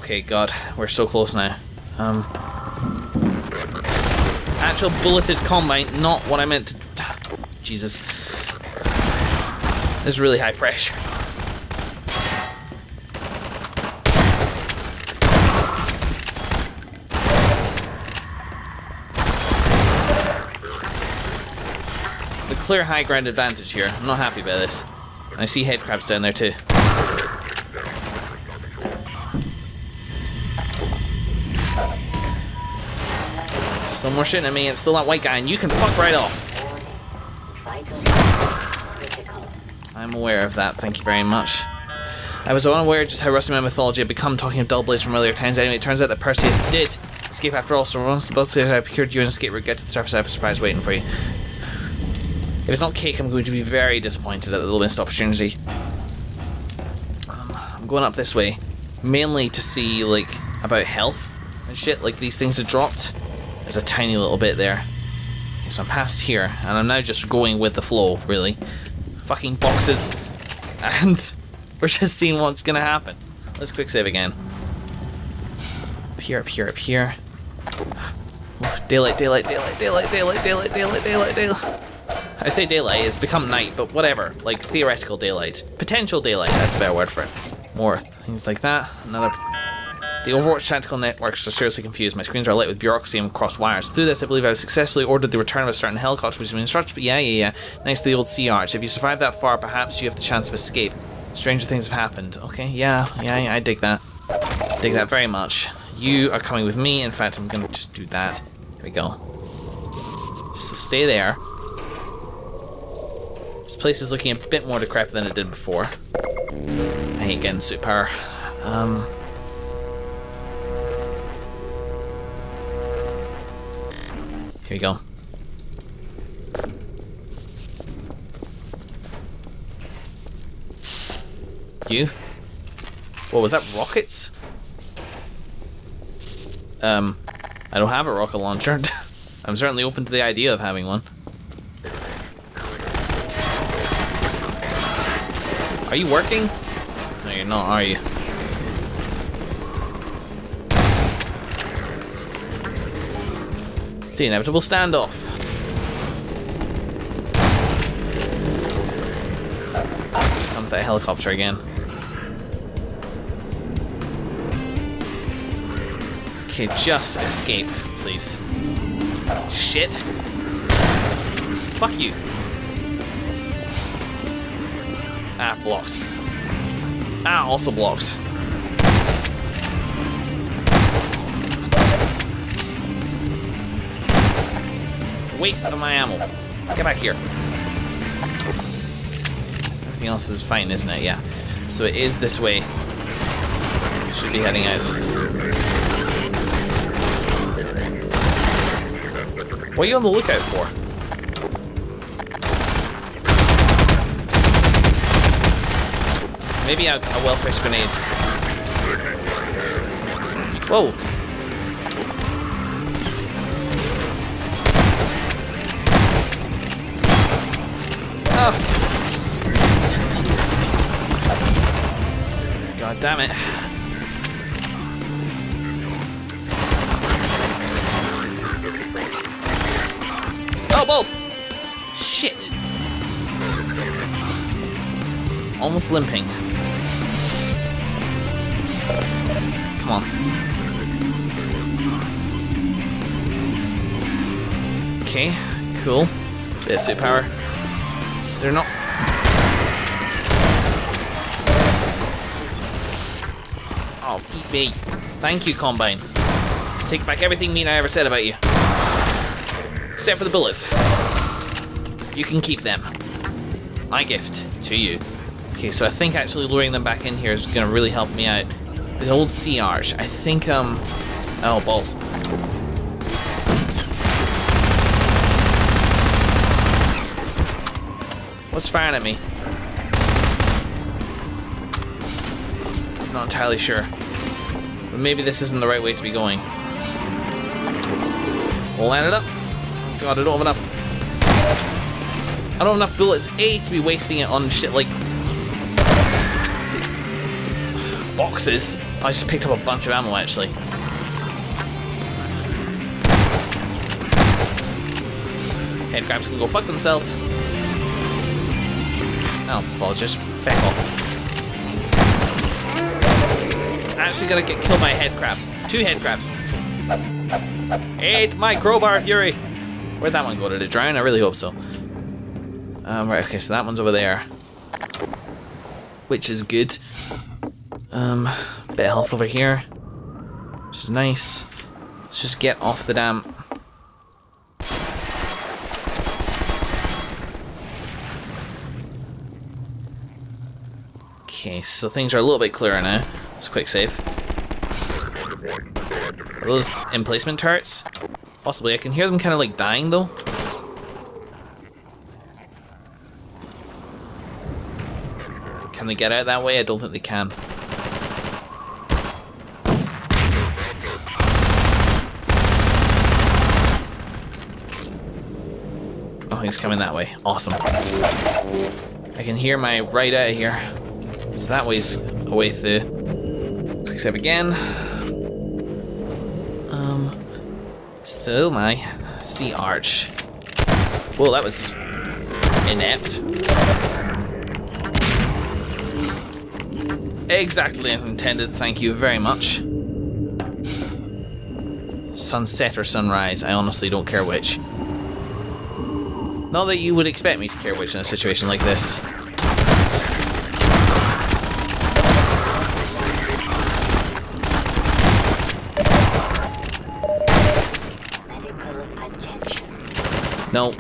Okay, God, we're so close now. Actual bulleted combine, not what I meant to... Jesus. This is really high pressure. The clear high ground advantage here. I'm not happy about this. And I see head crabs down there too. Still more shooting at me, it's still that white guy, and you can fuck right off. I'm aware of that, thank you very much. I was unaware just how rusty my mythology had become, talking of dull blades from earlier times. Anyway, it turns out that Perseus did escape after all, so once I procured you an escape route, get to the surface, I have a surprise waiting for you. If it's not cake, I'm going to be very disappointed at the little missed opportunity. I'm going up this way, mainly to see, like, about health and shit, like these things have dropped. There's a tiny little bit there. Okay, so I'm past here, and I'm now just going with the flow, really. Fucking boxes. And we're just seeing what's gonna happen. Let's quick save again. Up here, up here, up here. Oof, daylight, daylight, daylight, daylight, daylight, daylight, daylight, daylight, daylight. I say daylight, it's become night, but whatever. Like, theoretical daylight. Potential daylight, that's a better word for it. More things like that. Another... The Overwatch tactical networks are seriously confused. My screens are lit with bureaucracy and crossed wires. Through this, I believe I've successfully ordered the return of a certain helicopter which has been instructed. But yeah. Next to the old sea arch. If you survive that far, perhaps you have the chance of escape. Stranger things have happened. Okay, yeah, I dig that. Dig that very much. You are coming with me. In fact, I'm gonna just do that. Here we go. So stay there. This place is looking a bit more decrepit than it did before. I hate getting suit power. Here we go. You? What was that, rockets? I don't have a rocket launcher. I'm certainly open to the idea of having one. Are you working? No, you're not, are you? It's the inevitable standoff. Comes that helicopter again. Okay, just escape, please. Shit. Fuck you. Ah, blocked. Ah, also blocked. Waste of my ammo. Get back here. Everything else is fine, isn't it? Yeah. So it is this way. Should be heading out. What are you on the lookout for? Maybe a well-placed grenade. Whoa! Oh. God damn it. Oh, balls! Shit! Almost limping. Come on. Okay, cool. Bit of suit power. They're not... Oh, eat me. Thank you, Combine. Take back everything mean I ever said about you. Except for the bullets. You can keep them. My gift to you. Okay, so I think actually luring them back in here is gonna really help me out. The old sea arch. I think, oh, balls. What's firing at me? I'm not entirely sure. But maybe this isn't the right way to be going. We'll line it up. Oh God, I don't have enough. I don't have enough bullets, A, to be wasting it on shit like boxes, I just picked up a bunch of ammo, actually. Head crabs can go fuck themselves. Oh, well, just feck off. Actually gonna get killed by a head crab. 2 head crabs. Ate my crowbar, Fury! Where'd that one go? Did it drown? I really hope so. Right, okay, so that one's over there. Which is good. Bit of health over here. Which is nice. Let's just get off the damn... Okay, so things are a little bit clearer now. Let's quick save. Are those emplacement turrets? Possibly. I can hear them kind of like dying though. Can they get out that way? I don't think they can. Oh, he's coming that way. Awesome. I can hear my right out of here. So that way's a way through. Quick save again. So my sea arch. Whoa, that was inept. Exactly intended, thank you very much. Sunset or sunrise, I honestly don't care which. Not that you would expect me to care which in a situation like this. No.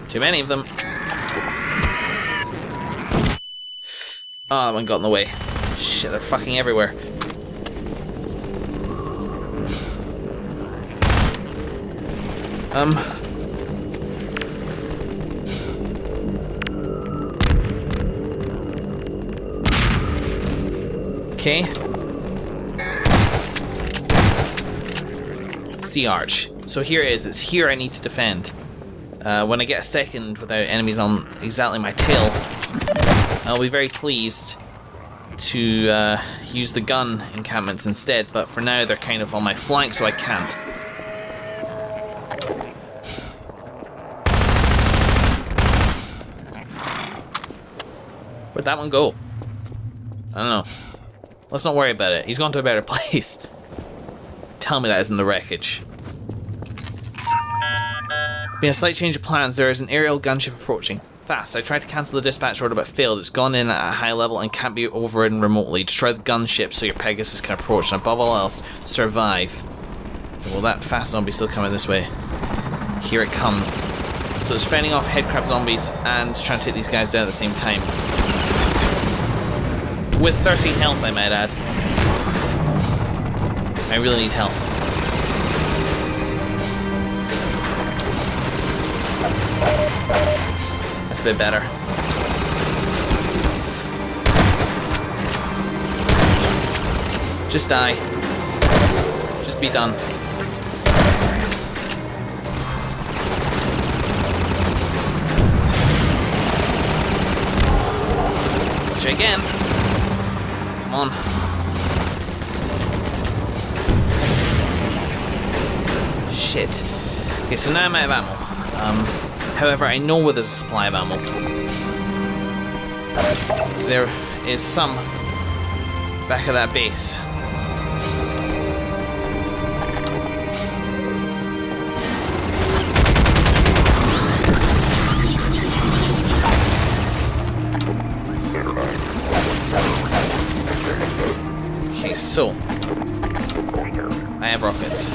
Too many of them. Oh, that one got in the way. Shit, they're fucking everywhere. Okay. Sea Arch. So here it is. It's here I need to defend. When I get a second without enemies on exactly my tail, I'll be very pleased to use the gun encampments instead, but for now they're kind of on my flank, so I can't. Where'd that one go? I don't know. Let's not worry about it. He's gone to a better place. Tell me that isn't the wreckage. Being a slight change of plans, there is an aerial gunship approaching. Fast. I tried to cancel the dispatch order but failed. It's gone in at a high level and can't be overridden remotely. Destroy the gunship so your Pegasus can approach, and above all else, survive. Well, that fast zombie's still coming this way. Here it comes. So it's fending off headcrab zombies and trying to take these guys down at the same time. With 13 health, I might add. I really need health. That's a bit better. Just die. Just be done. Try again. Come on. Shit. Okay, so now I'm out of ammo. However, I know where there's a supply of ammo. There is some back of that base. Okay, so I have rockets.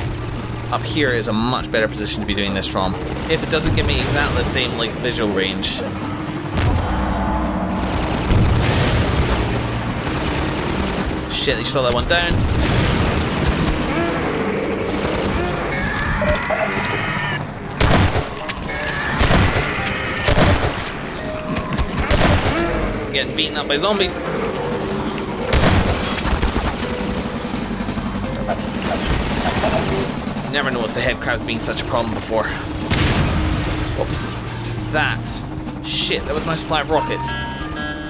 Up here is a much better position to be doing this from. If it doesn't give me exactly the same like visual range. Shit, they shot that one down. Getting beaten up by zombies. Never noticed the head crabs being such a problem before. Whoops. That. Shit, that was my supply of rockets.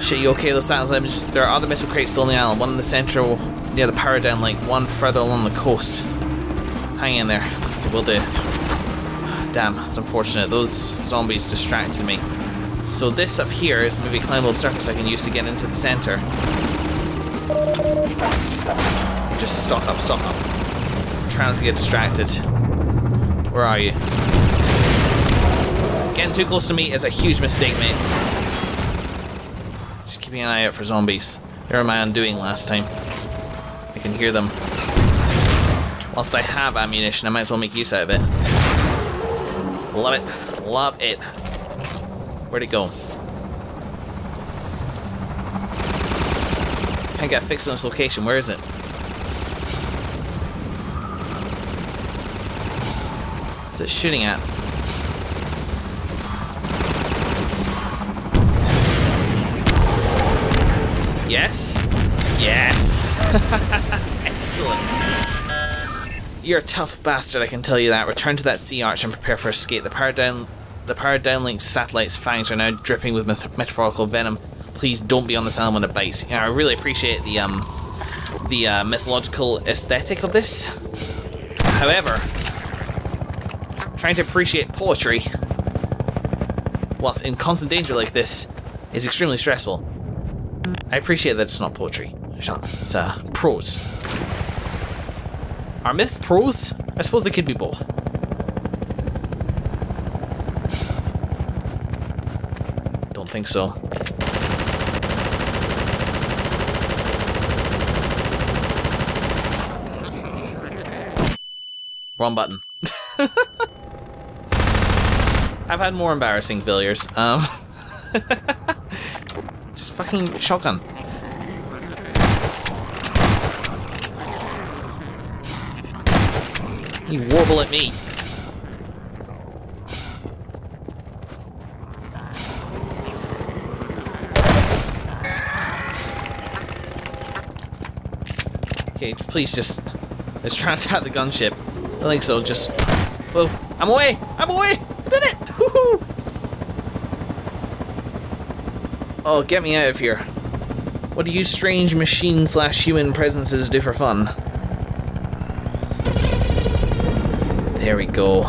Shit, you okay? Those silence images. There are other missile crates still on the island. One in the center near the power down link. One further along the coast. Hang in there. It will do. Damn, it's unfortunate. Those zombies distracted me. So this up here is maybe a climbable surface I can use to get into the center. Just stock up, stock up. I'm trying not to get distracted. Where are you? Getting too close to me is a huge mistake, mate. Just keeping an eye out for zombies. They were my undoing last time. I can hear them. Whilst I have ammunition, I might as well make use out of it. Love it. Love it. Where'd it go? Can't get fixed on this location. Where is it? What's it shooting at? Yes. Yes. Excellent. You're a tough bastard, I can tell you that. Return to that sea arch and prepare for escape. The power downlink satellite's fangs are now dripping with metaphorical venom. Please don't be on this island when it bites. I really appreciate the mythological aesthetic of this. However, trying to appreciate poetry whilst in constant danger like this is extremely stressful. I appreciate that it's not poetry. Shut up. It's prose. Are myths prose? I suppose they could be both. Don't think so. Wrong button. I've had more embarrassing failures. Just fucking shotgun. You warble at me. Okay, please just... Let's try and attack the gunship. I think so, just... Whoa, I'm away! I'm away! I did it! Woohoo! Oh, get me out of here. What do you strange machine/human presences do for fun? There we go.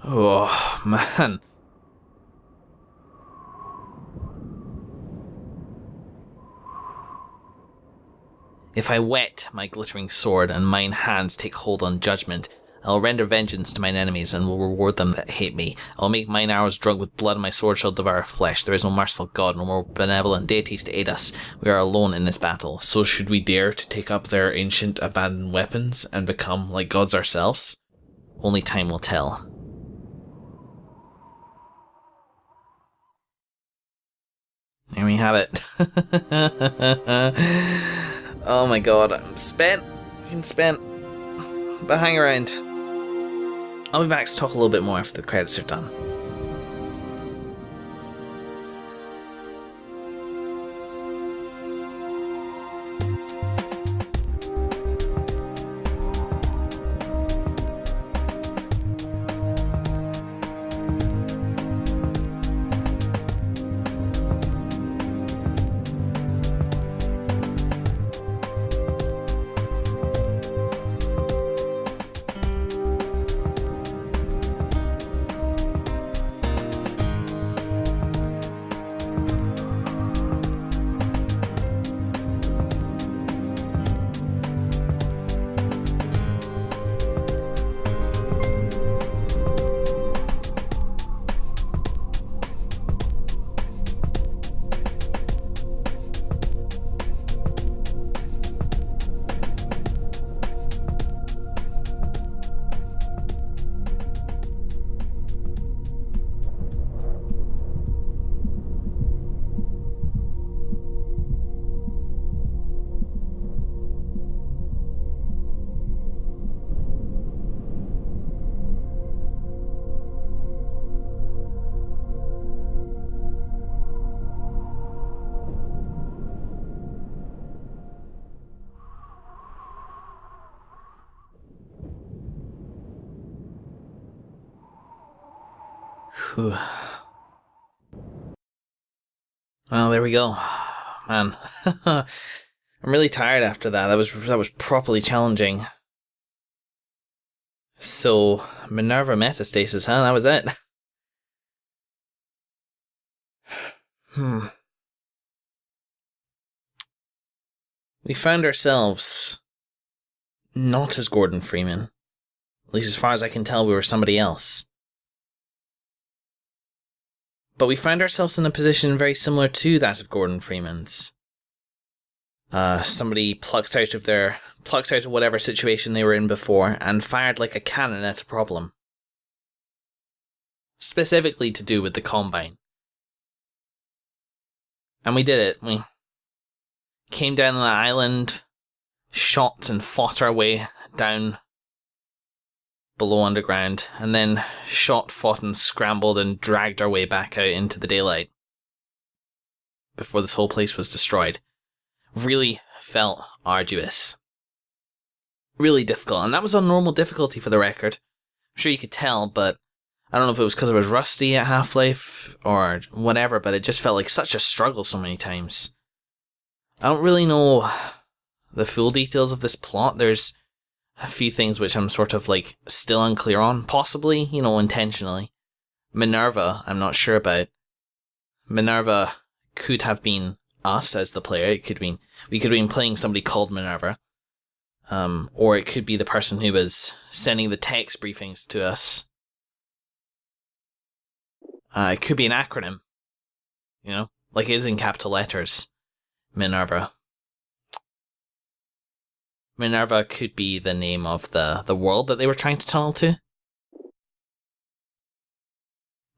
Oh, man. If I wet my glittering sword and mine hands take hold on judgment, I'll render vengeance to mine enemies and will reward them that hate me. I'll make mine arrows drunk with blood and my sword shall devour flesh. There is no merciful God, no more benevolent deities to aid us. We are alone in this battle. So should we dare to take up their ancient abandoned weapons and become like gods ourselves? Only time will tell. There we have it. Oh my god, I'm spent. I'm spent. But hang around. I'll be back to talk a little bit more after the credits are done. Whew. Well, there we go. Man. I'm really tired after that. That was properly challenging. So, Minerva Metastasis, huh? That was it. We found ourselves not as Gordon Freeman. At least as far as I can tell, we were somebody else. But we found ourselves in a position very similar to that of Gordon Freeman's. Somebody plucked out of whatever situation they were in before and fired like a cannon at a problem. Specifically to do with the Combine. And we did it. We came down on the island, shot and fought our way down below underground, and then shot, fought and scrambled and dragged our way back out into the daylight before this whole place was destroyed. Really felt arduous. Really difficult, and that was on normal difficulty for the record. I'm sure you could tell, but I don't know if it was because I was rusty at Half-Life or whatever, but it just felt like such a struggle so many times. I don't really know the full details of this plot. There's a few things which I'm sort of like still unclear on, possibly, intentionally. Minerva, I'm not sure about. Minerva could have been us as the player. We could have been playing somebody called Minerva. Or it could be the person who was sending the text briefings to us. It could be an acronym. Like it is in capital letters. Minerva. Minerva could be the name of the world that they were trying to tunnel to.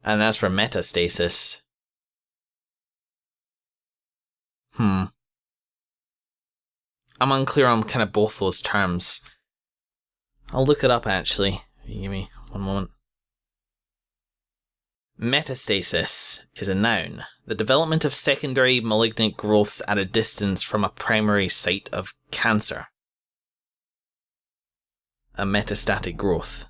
And as for Metastasis... I'm unclear on kind of both those terms. I'll look it up, actually. Give me one moment. Metastasis is a noun. The development of secondary malignant growths at a distance from a primary site of cancer. A metastatic growth.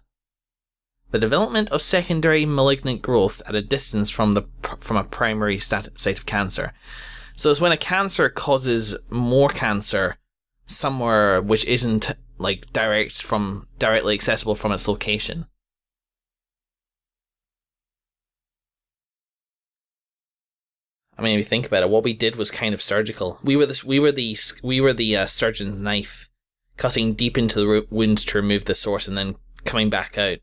The development of secondary malignant growths at a distance from a primary site of cancer. So it's when a cancer causes more cancer somewhere which isn't like directly accessible from its location. I mean, if you think about it, what we did was kind of surgical. We were the surgeon's knife, cutting deep into the wound to remove the source and then coming back out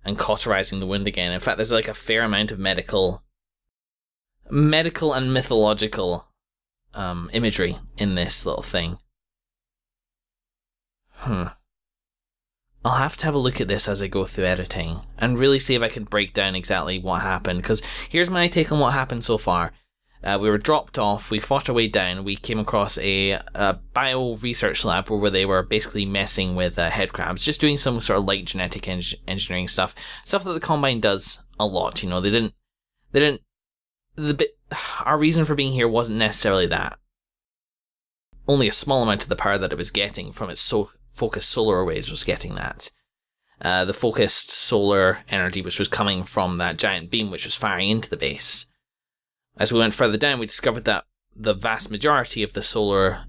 and cauterizing the wound again. In fact, there's like a fair amount of medical and mythological imagery in this little thing. I'll have to have a look at this as I go through editing and really see if I can break down exactly what happened, because here's my take on what happened so far. We were dropped off, we fought our way down, we came across a bio research lab where they were basically messing with headcrabs, just doing some sort of light genetic engineering stuff that the Combine does a lot. Our reason for being here wasn't necessarily that. Only a small amount of the power that it was getting from its focused solar arrays was getting that. The focused solar energy which was coming from that giant beam which was firing into the base. As we went further down, we discovered that the vast majority of the solar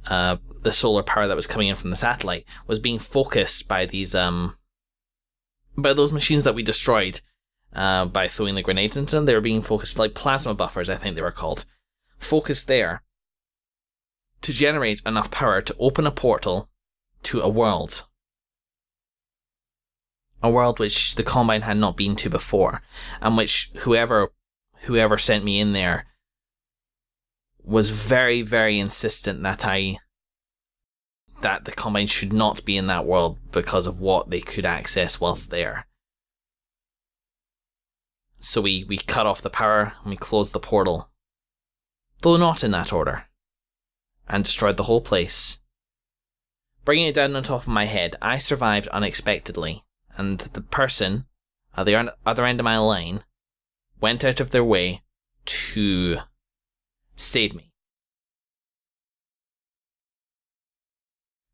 power that was coming in from the satellite was being focused by these by those machines that we destroyed by throwing the grenades into them. They were being focused like plasma buffers, I think they were called, focused there to generate enough power to open a portal to a world which the Combine had not been to before, and which whoever sent me in there was very, very insistent that the Combine should not be in that world because of what they could access whilst there. So we cut off the power and we closed the portal, though not in that order, and destroyed the whole place. Bringing it down on top of my head, I survived unexpectedly, and the person at the other end of my line went out of their way to save me.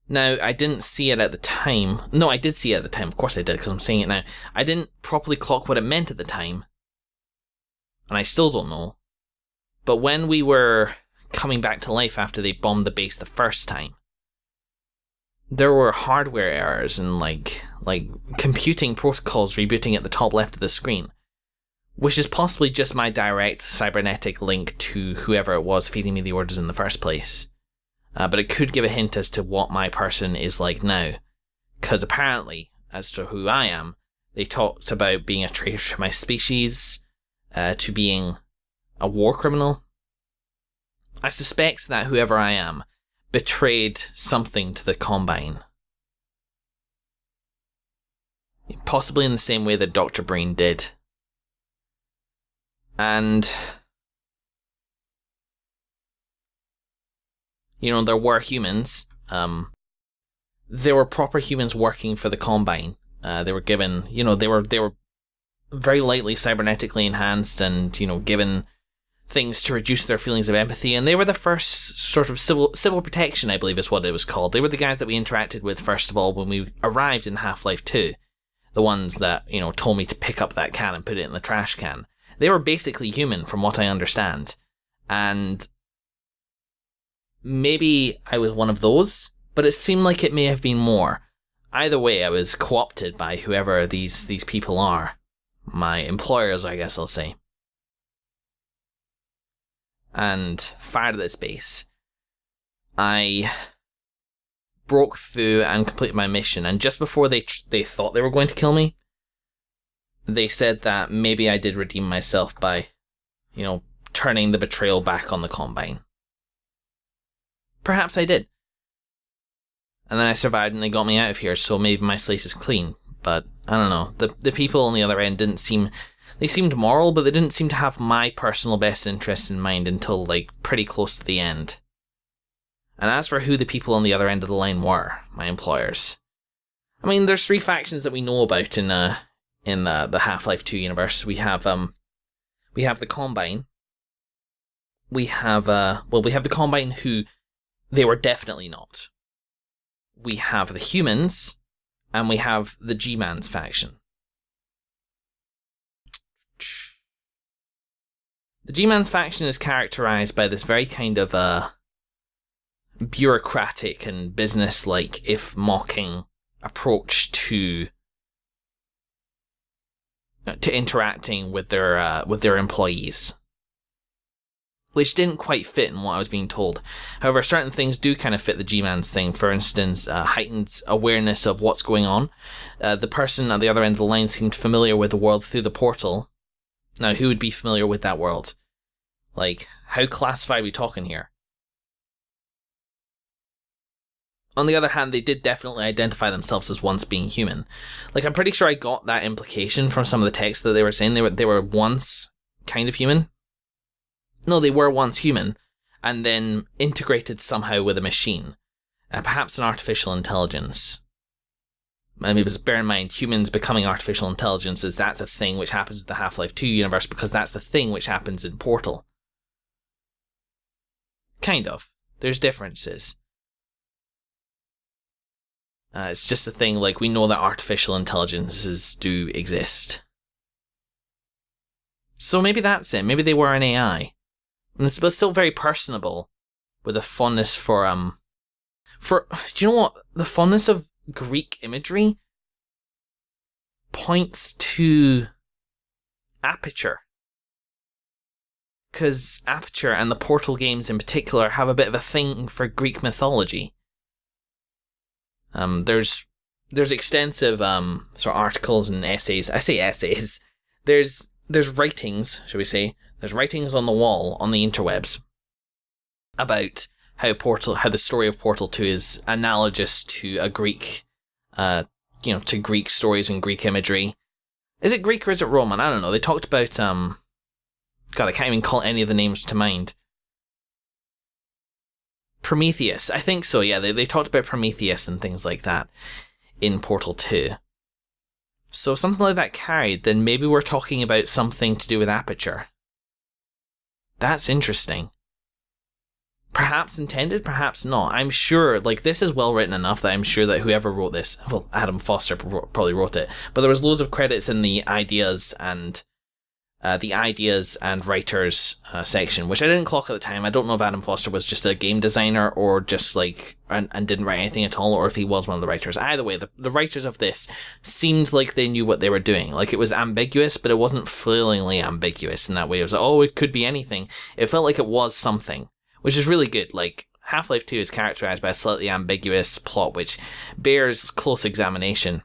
Now, I didn't see it at the time. No, I did see it at the time. Of course I did, because I'm saying it now. I didn't properly clock what it meant at the time. and I still don't know. But when we were coming back to life after they bombed the base the first time, there were hardware errors and like computing protocols rebooting at the top left of the screen, which is possibly just my direct cybernetic link to whoever it was feeding me the orders in the first place. But it could give a hint as to what my person is like now, because apparently, as to who I am, they talked about being a traitor to my species, to being a war criminal. I suspect that whoever I am betrayed something to the Combine. Possibly in the same way that Dr. Breen did. And, you know, there were humans. There were proper humans working for the Combine. They were given, you know, they were very lightly cybernetically enhanced and, you know, given things to reduce their feelings of empathy, and they were the first sort of civil protection, I believe is what it was called. They were the guys that we interacted with first of all when we arrived in Half-Life 2. The ones that, you know, told me to pick up that can and put it in the trash can. They were basically human from what I understand. And maybe I was one of those, but it seemed like it may have been more. Either way, I was co-opted by whoever these people are. My employers, I guess I'll say. And fired at this base. I broke through and completed my mission, and just before they thought they were going to kill me, they said that maybe I did redeem myself by, you know, turning the betrayal back on the Combine. Perhaps I did. And then I survived and they got me out of here, so maybe my slate is clean. But, I don't know, the people on the other end didn't seem... They seemed moral, but they didn't seem to have my personal best interests in mind until, like, pretty close to the end. And as for who the people on the other end of the line were, my employers. I mean, there's 3 factions that we know about in the Half-Life 2 universe. We have the Combine. We have the Combine who they were definitely not. We have the humans, and we have the G-Man's faction. The G-Man's faction is characterized by this very kind of bureaucratic and business-like, if mocking, approach to interacting with their employees, which didn't quite fit in what I was being told. However, certain things do kind of fit the G-Man's thing. For instance, heightened awareness of what's going on. The person at the other end of the line seemed familiar with the world through the portal. Now, who would be familiar with that world? Like, how classified are we talking here? On the other hand, they did definitely identify themselves as once being human. Like, I'm pretty sure I got that implication from some of the text that they were saying. They were once kind of human. No, they were once human, and then integrated somehow with a machine. Perhaps an artificial intelligence. I mean, bear in mind, humans becoming artificial intelligences, that's a thing which happens in the Half-Life 2 universe, because that's the thing which happens in Portal. Kind of. There's differences. It's just a thing, like, we know that artificial intelligences do exist. So maybe that's it. Maybe they were an AI. And it's but still very personable, with a fondness for, do you know what? The fondness of Greek imagery points to Aperture. Because Aperture and the Portal games in particular have a bit of a thing for Greek mythology. There's extensive sort of articles and essays. I say essays. There's writings, shall we say? There's writings on the wall on the interwebs about how the story of Portal 2 is analogous to a Greek, to Greek stories and Greek imagery. Is it Greek or is it Roman? I don't know. They talked about God, I can't even call any of the names to mind. Prometheus, I think so, yeah. They talked about Prometheus and things like that in Portal 2. So if something like that carried, then maybe we're talking about something to do with Aperture. That's interesting. Perhaps intended, perhaps not. I'm sure, like, this is well written enough that I'm sure that whoever wrote this, well, Adam Foster probably wrote it, but there was loads of credits in the ideas and the ideas and writers section, which I didn't clock at the time. I don't know if Adam Foster was just a game designer or just like, and didn't write anything at all, or if he was one of the writers. Either way, the writers of this seemed like they knew what they were doing. Like, it was ambiguous, but it wasn't flailingly ambiguous in that way. It was like, oh, it could be anything. It felt like it was something, which is really good. Like, Half-Life 2 is characterized by a slightly ambiguous plot, which bears close examination.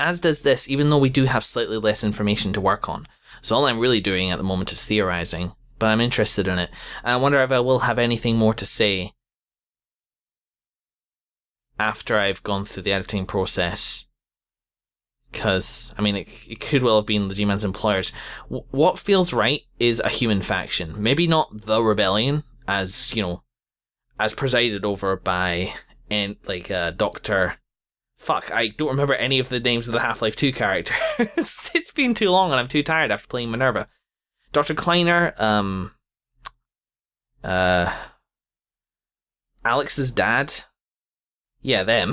As does this, even though we do have slightly less information to work on. So all I'm really doing at the moment is theorizing, but I'm interested in it. And I wonder if I will have anything more to say after I've gone through the editing process. Because, I mean, it could well have been the G-Man's employers. What feels right is a human faction. Maybe not the rebellion, as, you know, as presided over by, Dr. Fuck, I don't remember any of the names of the Half-Life 2 characters. It's been too long and I'm too tired after playing Minerva. Dr. Kleiner, Alex's dad. Yeah, them.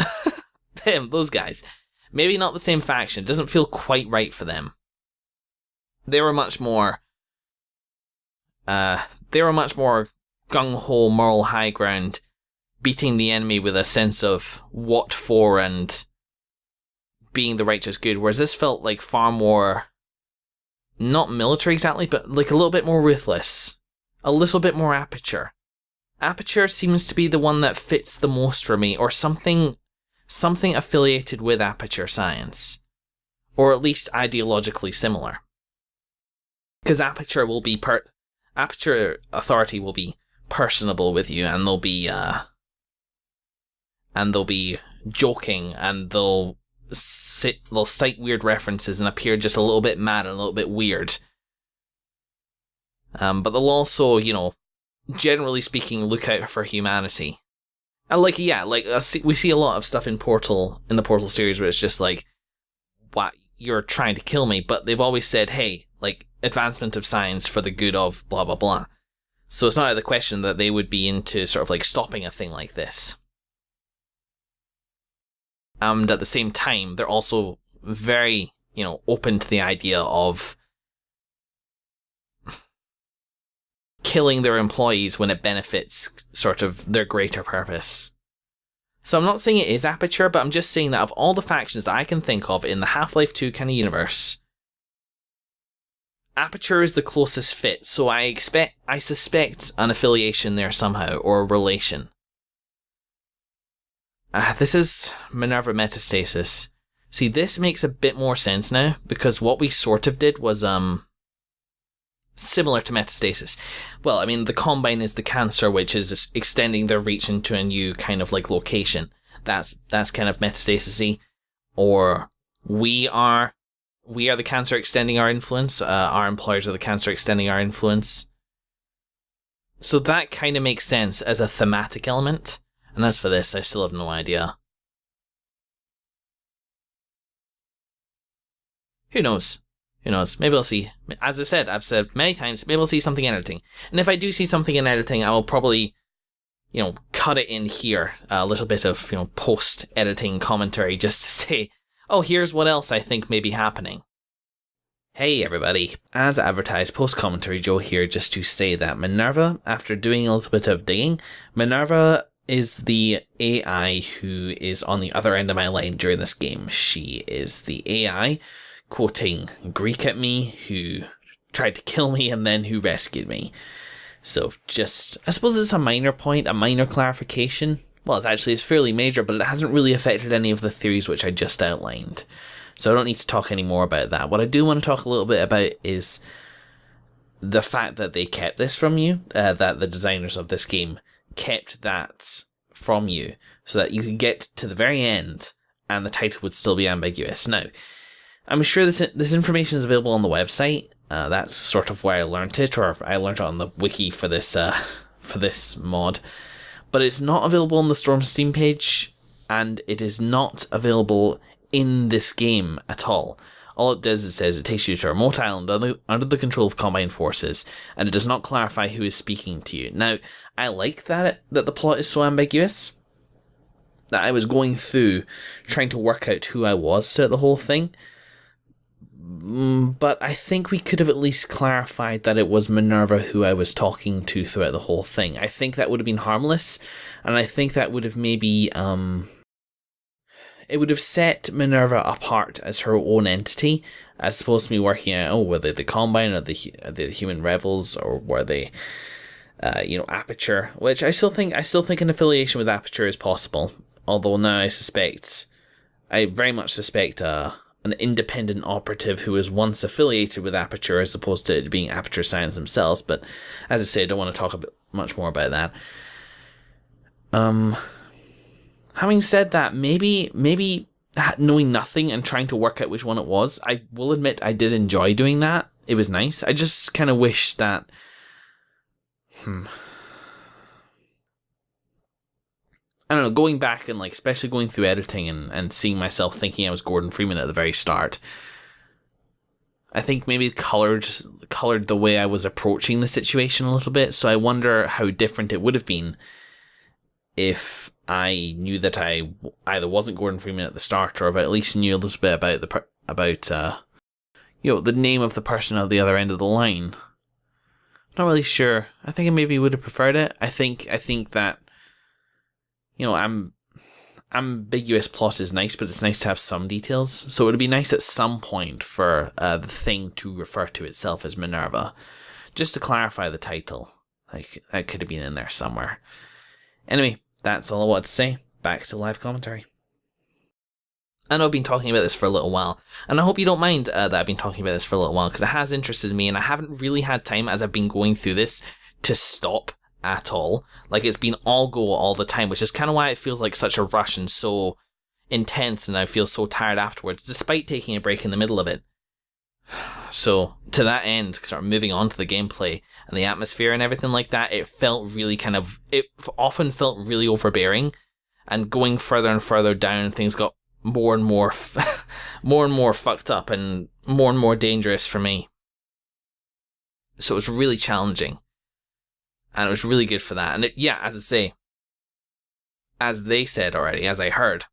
Those guys. Maybe not the same faction. It doesn't feel quite right for them. They were much more gung-ho, moral high ground, beating the enemy with a sense of what for and being the righteous good, whereas this felt like far more, not military exactly, but like a little bit more ruthless. A little bit more Aperture. Aperture seems to be the one that fits the most for me, or something affiliated with Aperture science. Or at least ideologically similar. Because Aperture Authority will be personable with you, and they'll be joking, and they'll cite weird references and appear just a little bit mad and a little bit weird. But they'll also, you know, generally speaking, look out for humanity. And we see a lot of stuff in the Portal series where it's just like, what, you're trying to kill me, but they've always said, hey, like, advancement of science for the good of blah blah blah. So it's not out of the question that they would be into sort of like stopping a thing like this. And at the same time, they're also very, you know, open to the idea of killing their employees when it benefits sort of their greater purpose. So I'm not saying it is Aperture, but I'm just saying that of all the factions that I can think of in the Half-Life 2 kind of universe, Aperture is the closest fit, so I suspect an affiliation there somehow, or a relation. This is Minerva Metastasis. See, this makes a bit more sense now, because what we sort of did was similar to Metastasis. Well, I mean, the Combine is the cancer, which is extending their reach into a new kind of like location. That's kind of Metastasis-y. Or we are the cancer extending our influence. Our employers are the cancer extending our influence. So that kind of makes sense as a thematic element. And as for this, I still have no idea. Who knows? Who knows? Maybe I'll see. As I've said many times, maybe I'll see something in editing. And if I do see something in editing, I will probably, you know, cut it in here. A little bit of, you know, post-editing commentary just to say, oh, here's what else I think may be happening. Hey everybody, as advertised, post-commentary Joe here, just to say that Minerva, after doing a little bit of digging, Minerva is the AI who is on the other end of my line during this game. She is the AI quoting Greek at me, who tried to kill me and then who rescued me. So just, I suppose it's a minor point, a minor clarification. Well, it's fairly major, but it hasn't really affected any of the theories which I just outlined. So I don't need to talk any more about that. What I do want to talk a little bit about is the fact that they kept this from you, that the designers of this game kept that from you, so that you could get to the very end and the title would still be ambiguous. Now, I'm sure this information is available on the website. That's sort of where I learned it, or I learned it on the wiki for this mod. But it's not available on the Storm Steam page, and it is not available in this game at all. All it does is it says it takes you to a remote island under the control of Combine forces, and it does not clarify who is speaking to you. Now, I like that the plot is so ambiguous, that I was going through trying to work out who I was throughout the whole thing, But I think we could have at least clarified that it was Minerva who I was talking to throughout the whole thing. I think that would have been harmless, and I think that would have maybe it would have set Minerva apart as her own entity, as opposed to me working out, oh, were they the Combine or the Human Rebels, or were they, Aperture? Which I still think an affiliation with Aperture is possible. Although now I very much suspect an independent operative who was once affiliated with Aperture, as opposed to it being Aperture Science themselves. But as I say, I don't want to talk much more about that. Having said that, maybe knowing nothing and trying to work out which one it was, I will admit I did enjoy doing that. It was nice. I just kind of wish that... I don't know, going back and especially going through editing and seeing myself thinking I was Gordon Freeman at the very start, I think maybe the color just colored the way I was approaching the situation a little bit. So I wonder how different it would have been if I knew that I either wasn't Gordon Freeman at the start, or if I at least knew a little bit about the name of the person at the other end of the line. Not really sure. I think I maybe would have preferred it. I think that, ambiguous plot is nice, but it's nice to have some details. So it would be nice at some point for the thing to refer to itself as Minerva, just to clarify the title. That could have been in there somewhere. Anyway, that's all I wanted to say. Back to live commentary. I know I've been talking about this for a little while, and I hope you don't mind that I've been talking about this for a little while, because it has interested me, and I haven't really had time as I've been going through this to stop at all. It's been all go all the time, which is kind of why it feels like such a rush and so intense, and I feel so tired afterwards, despite taking a break in the middle of it. So, to that end, sort of moving on to the gameplay and the atmosphere and everything like that, it felt really it often felt really overbearing, and going further and further down, things got more and more fucked up and more dangerous for me. So it was really challenging, and it was really good for that. And as I say, as they said already, as I heard,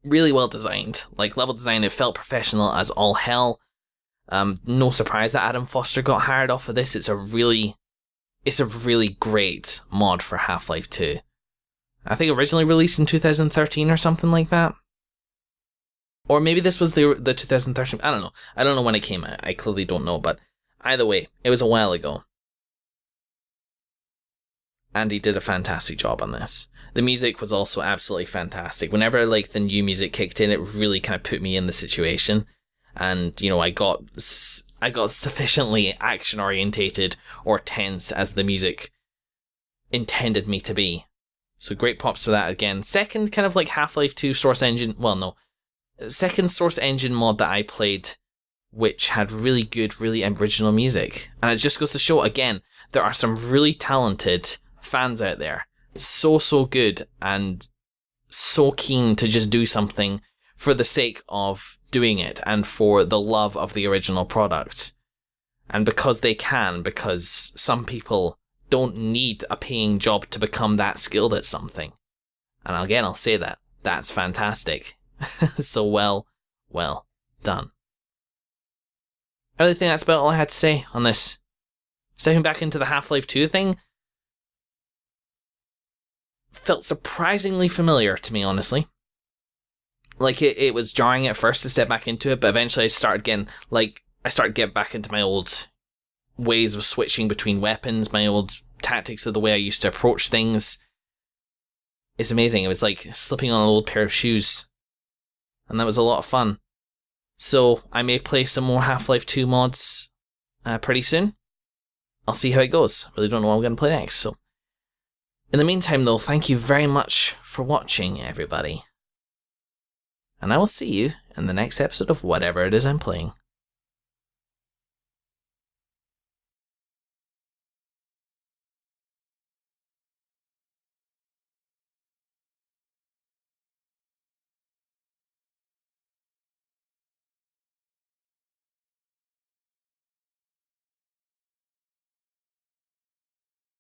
really well designed. Level design, it felt professional as all hell. No surprise that Adam Foster got hired off of this. It's a really great mod for Half-Life 2. I think originally released in 2013 or something like that. Or maybe this was the 2013... I don't know. I don't know when it came out. I clearly don't know, but either way, it was a while ago. And he did a fantastic job on this. The music was also absolutely fantastic. Whenever the new music kicked in, it really kind of put me in the situation. And, I got sufficiently action-orientated or tense as the music intended me to be. So great props for that again. Second kind of Half-Life 2 source engine... Well, no. Second source engine mod that I played, which had really good, really original music. And it just goes to show, again, there are some really talented fans out there. So good, and so keen to just do something for the sake of doing it, and for the love of the original product. And because they can, because some people don't need a paying job to become that skilled at something. And again, I'll say that. That's fantastic. So well done. I really think that's about all I had to say on this. Stepping back into the Half-Life 2 thing felt surprisingly familiar to me, honestly. It was jarring at first to step back into it, but eventually I started getting back into my old ways of switching between weapons, my old tactics of the way I used to approach things. It's amazing. It was like slipping on an old pair of shoes, and that was a lot of fun. So I may play some more Half-Life 2 mods pretty soon. I'll see how it goes. Really don't know what I'm going to play next. So in the meantime, though, thank you very much for watching, everybody. And I will see you in the next episode of whatever it is I'm playing.